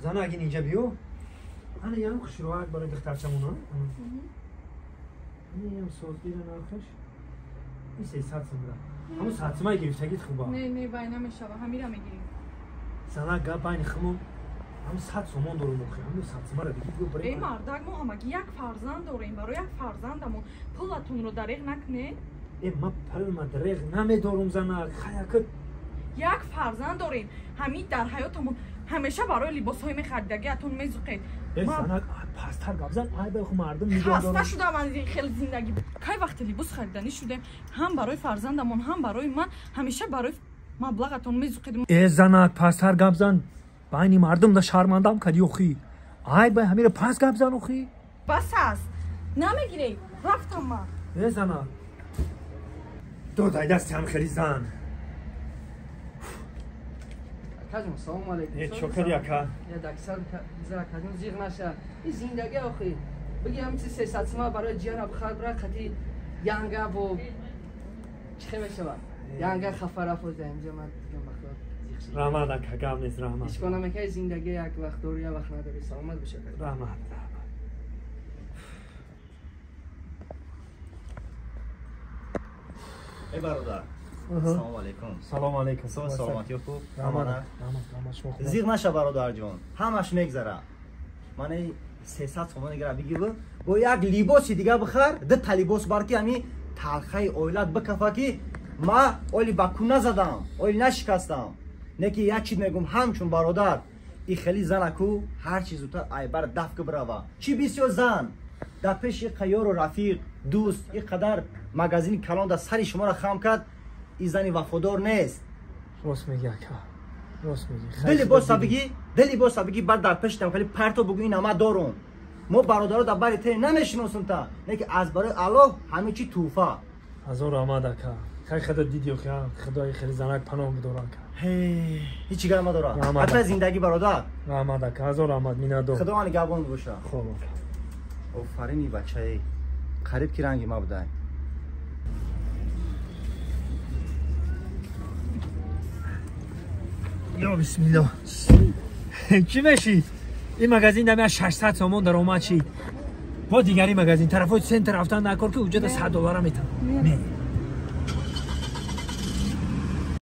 زن اگه اینجا بیو انا یام خشروات برای دخترچمونا نیم سوز بیرن آخرش این 300 سمرا همون ساعتمای گرفتگیت خوبه نه باید نمیشه همیرا میگیریم زن گپ این خمون هم 100 سومون دارم مخی هم 100 سمرا دیگه بیو برای ای مردک ما همگی یک فرزند داریم برای یک فرزندمون پولتون رو دریغ نکنه ای ما پول دریغ نمیدارم زن خیاکت یک فرزند داریم همین در حیاتمون همیشه برای لباس های خریدگی اتون میزوقید زن پاستر گپ زن ای به مردم میگم خسته شدم از این خیلی زندگی کی وقت لباس خریدنی شدیم هم برای فرزندمون هم برای من همیشه برای مبلغتون میزوقید ای زن پاستر گپ زن بین مردم دا شرمندم کدی اخی ای به همین پاس گپ زن اخی بس است نمیگیری رفتم من ای زن دو دای دست هم خیلی زن کاجم سلام علیکم شکر یا کا یا دکسر زرا کاجم زیغ نشه این زندگی آخی بگی همین 300 سما برای جیان بخار برای خطی یانگا و چه میشه با یانگا خفر افوز اینجا من دیگه بخور رحمت کگام نیست رحمت هیچ کنم که زندگی یک وقت داری یا وقت نداری سلامت بشه رحمت ای برادر سلام علیکم سلام علیکم سلامتی خوب رحمت زیغ نشه برادر جان همش میگذره من 300 تومان دیگه بگی با یک لباسی دیگه بخر ده لباس برکی همی تلخی اولاد بکفا که ما اولی بکو نزدم اولی نشکستم نه که یک چیز میگم همچون برادر این خیلی زنکو هر چیز زودتر ای بر دفک بروا چی بسیار زن در پیش یک قیار و رفیق دوست یک قدر مگزین کلان در سری شما را خم کرد این زنی وفادار نیست راست میگی اکا راست میگی دلی باسا بگی بعد در پشتم خیلی پرتو بگو این همه دارون ما برادرها در بری تی نمیشناسم تا نه که از برای الله همه چی توفه از اون رحمت اکا خیلی خدا دیدی خدای خیلی زنک پناه بدورا اکا هیچی گرم دارم حتی زندگی برادر رحمت اکا از اون رحمت مینادو خدا من نگهبان باشه خوب آفرینی بچه قریب کی رنگی ما بودن یا بسم الله چی میشی؟ این مگزین دمی 600 تومان در اومد شید با دیگری مگزین طرف های سنتر رفتن نکن که اونجا $100 میتن